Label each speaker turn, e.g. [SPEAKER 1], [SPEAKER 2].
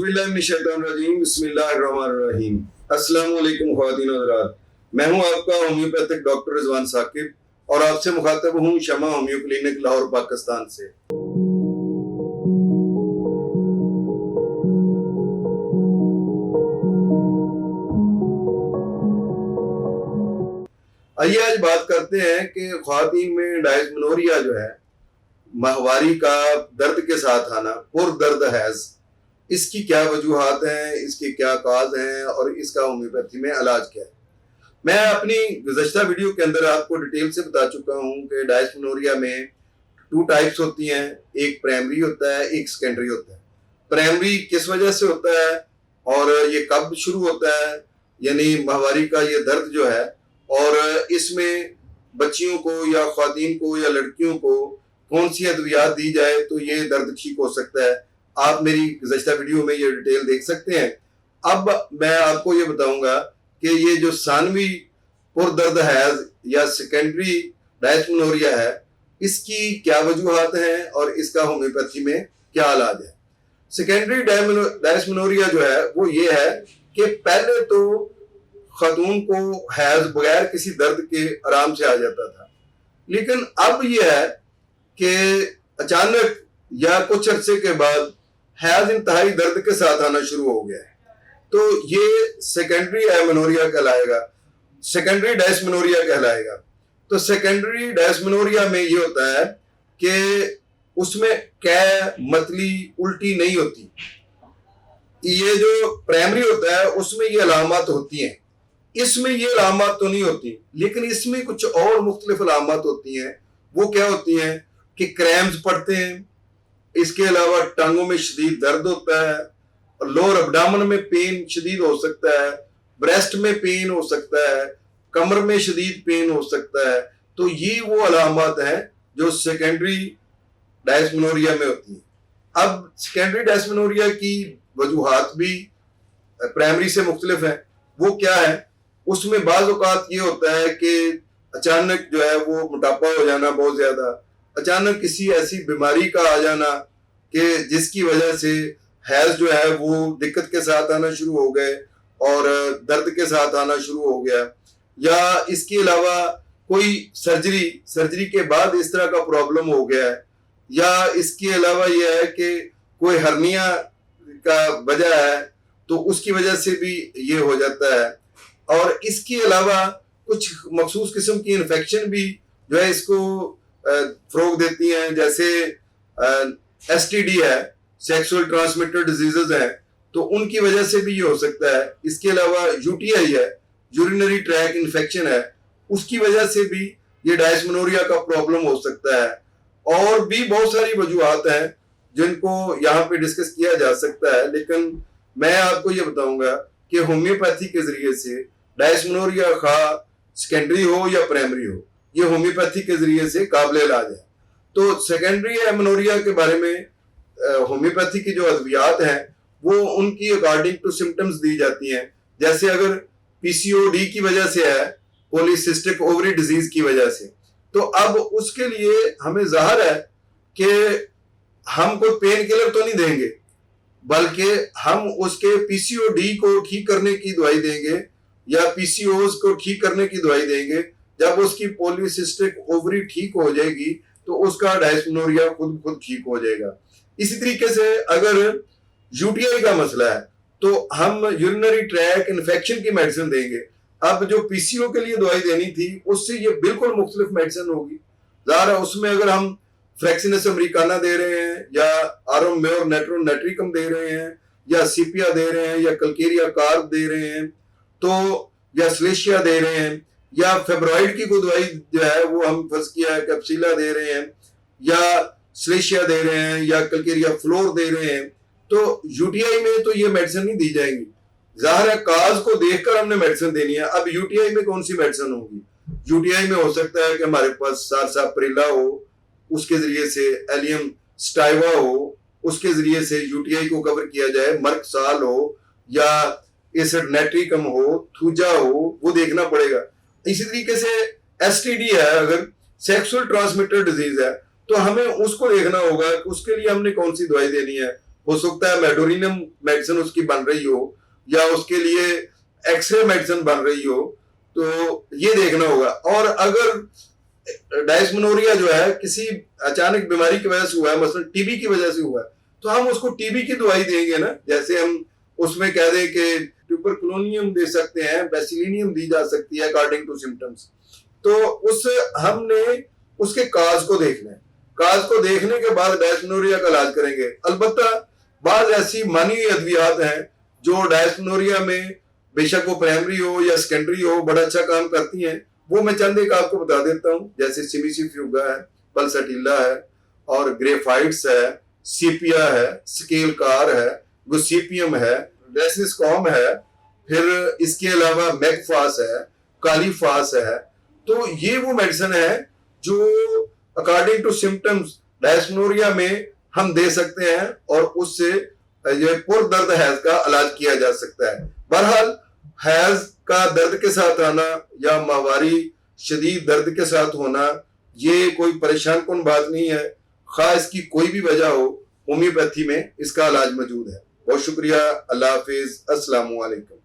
[SPEAKER 1] औज़ुबिल्लाहिमिनश्शैतानिर्रजीम बिस्मिल्लाहिर्रहमानिर्रहीम। अस्सलामु अलैकुम ख़वातीन और हज़रात। मैं हूं आपका होम्योपैथिक डॉक्टर रिजवान साकिब और आपसे मुखातब हूं शमा होम्यो क्लिनिक लाहौर पाकिस्तान से। आइए आज बात करते हैं कि ख़वातीन में डायस्मेनोरिया जो है, माहवारी का दर्द के साथ आना, पुरदर्द हैज़, इसकी क्या वजूहात हैं, इसके क्या काज हैं और इसका होम्योपैथी में इलाज क्या है। मैं अपनी गुज़श्ता वीडियो के अंदर आपको डिटेल से बता चुका हूं कि डायस्मेनोरिया में 2 टाइप्स होती हैं, एक प्राइमरी होता है, एक सेकेंडरी होता है। प्राइमरी किस वजह से होता है और ये कब शुरू होता है, यानी माहवारी का ये दर्द जो है, और इसमें बच्चियों को या ख्वातीन को या लड़कियों को कौन सी अद्वियात दी जाए तो ये दर्द ठीक हो सकता है। आप मेरी गुज़श्ता वीडियो में ये डिटेल देख सकते हैं। अब मैं आपको ये बताऊंगा कि ये जो सानवी पुरदर्द हैज़ या सेकेंडरी डायस्मेनोरिया है, इसकी क्या वजूहात हैं और इसका होम्योपैथी में क्या इलाज है। सेकेंडरी डायस्मेनोरिया जो है वो ये है कि पहले तो खातून को हैज़ बगैर किसी दर्द के आराम से आ जाता था, लेकिन अब ये है कि अचानक या कुछ अरसे के बाद हैज़ इंतहाई दर्द के साथ आना शुरू हो गया है, तो ये सेकेंडरी एमेनोरिया कहलाएगा, सेकेंडरी डायस्मेनोरिया कहलाएगा। तो सेकेंडरी डायस्मेनोरिया में ये होता है कि उसमें कै मतली उल्टी नहीं होती। ये जो प्राइमरी होता है उसमें ये अलामत होती हैं, इसमें ये अलामत तो नहीं होती, लेकिन इसमें कुछ और मुख्तलिफ अलामत होती हैं। वो क्या होती हैं कि क्रैम्स पड़ते हैं, इसके अलावा टांगों में शदीद दर्द होता है, लोअर एब्डोमेन में पेन शदीद हो सकता है, ब्रेस्ट में पेन हो सकता है, कमर में शदीद पेन हो सकता है। तो ये वो अलामत हैं जो सेकेंडरी डायस्मेनोरिया में होती हैं। अब सेकेंडरी डायस्मेनोरिया की वजूहात भी प्राइमरी से मुख्तलिफ हैं। वो क्या है, उसमें बाज़ औक़ात ये होता है कि अचानक जो है वो मोटापा हो जाना बहुत ज़्यादा, अचानक किसी ऐसी बीमारी का आ जाना कि जिसकी वजह से हैज़ जो है वो दिक्कत के साथ आना शुरू हो गए और दर्द के साथ आना शुरू हो गया, या इसके अलावा कोई सर्जरी के बाद इस तरह का प्रॉब्लम हो गया है, या इसके अलावा यह है कि कोई हर्निया का वजह है तो उसकी वजह से भी ये हो जाता है। और इसके अलावा कुछ मखसूस किस्म की इन्फेक्शन भी जो है इसको फ़रोग देती हैं, जैसे STD है, सेक्सुअल ट्रांसमिटेड डिजीजेज हैं, तो उनकी वजह से भी ये हो सकता है। इसके अलावा UTI है, यूरिनरी ट्रैक इन्फेक्शन है, उसकी वजह से भी ये डायस्मेनोरिया का प्रॉब्लम हो सकता है। और भी बहुत सारी वजूहात हैं जिनको यहाँ पे डिस्कस किया जा सकता है, लेकिन मैं आपको ये बताऊंगा कि होम्योपैथी के जरिए से डायस्मेनोरिया खा सेकेंडरी हो या प्राइमरी हो, ये होम्योपैथी के जरिए से काबिल इलाज है। तो सेकेंडरी एमेनोरिया के बारे में होम्योपैथी की जो अद्वियात हैं वो उनकी अकॉर्डिंग टू सिम्टम्स दी जाती हैं। जैसे अगर PCOD की वजह से है, पॉलीसिस्टिक ओवरी डिजीज की वजह से, तो अब उसके लिए हमें ज़ाहिर है कि हम कोई पेन किलर तो नहीं देंगे, बल्कि हम उसके PCOD को ठीक करने की दवाई देंगे या PCOS को ठीक करने की दवाई देंगे। जब उसकी पॉलीसिस्टिक ओवरी ठीक हो जाएगी तो उसका डायस्मेनोरिया खुद ठीक हो जाएगा। इसी तरीके से अगर UTI का मसला है तो हम यूरिनरी ट्रैक इन्फेक्शन की मेडिसिन देंगे। अब जो PCO के लिए दवाई देनी थी उससे ये बिल्कुल मुख्तलिफ मेडिसिन होगी। ज़ाहिर है उसमें अगर हम फ्रैक्सिनस अमेरिकाना दे रहे हैं या आरम मेयर नेट्रोनेट्रिकम दे रहे हैं या सीपिया दे रहे हैं या कल्केरिया कार्ब दे रहे हैं, तो या स्लेशिया दे रहे हैं, या फेब्रॉइड की कोई दवाई जो है वो हम फर्ज किया है कैप्सिला दे रहे हैं, या स्लेशिया दे रहे हैं, या कल्केरिया फ्लोर दे रहे हैं, तो UTI में तो ये मेडिसिन नहीं दी जाएंगी। जाहिर है काज को देखकर हमने मेडिसिन देनी है। अब UTI में कौन सी मेडिसिन होगी? UTI में हो सकता है कि हमारे पास सारसाप्रिला हो, उसके जरिए से एलियम स्टाइवा हो, उसके जरिए से UTI को कवर किया जाए, मर्कसाल हो या एसिड नेट्रिकम हो, थूजा हो, वो देखना पड़ेगा। इसी तरीके से STD है, अगर सेक्सुअल ट्रांसमिटेड डिजीज है तो हमें उसको देखना होगा कि उसके लिए हमने कौन सी दवाई देनी है। हो सकता है मेडोरिनम मेडिसिन उसकी बन रही हो या उसके लिए एक्सरे मेडिसिन बन रही हो, तो ये देखना होगा। और अगर डायस्मेनोरिया जो है किसी अचानक बीमारी की वजह से हुआ है, मसलन टीबी की वजह से हुआ है, तो हम उसको टीबी की दवाई देंगे ना। जैसे हम उसमें कह दें कि ट्यूबरकुलोनियम दे सकते हैं, बेसिलिनियम दी जा सकती है अकॉर्डिंग टू सिम्टम्स। तो उस हमने उसके काज को देखना है। काज को देखने के बाद डायस्मेनोरिया का इलाज करेंगे। अलबत्ता बाद ऐसी मानी हुई अद्वियात हैं जो डायस्मेनोरिया में बेशक वो प्राइमरी हो या सेकेंडरी हो बड़ा अच्छा काम करती हैं। वो मैं चंद एक आपको बता देता हूँ, जैसे सिमिसिफ्यूगा है, पल्सटिल्ला है और ग्रेफाइट्स है, सीपिया है, स्केल कार है, गुसीपियम है, रेसिस्कॉम है, फिर इसके अलावा मैगफास है, कालीफास है। तो ये वो मेडिसिन है जो अकॉर्डिंग टू सिम्टम्स डायस्मेनोरिया में हम दे सकते हैं और उससे ये पुर दर्द हैज का इलाज किया जा सकता है। बहरहाल हैज का दर्द के साथ आना या माहवारी शदीद दर्द के साथ होना ये कोई परेशान कौन बात नहीं है। खा इसकी कोई भी वजह हो, होम्योपैथी में इसका इलाज मौजूद है। बहुत शुक्रिया। अल्लाह हाफिज। अस्सलाम वालेकुम।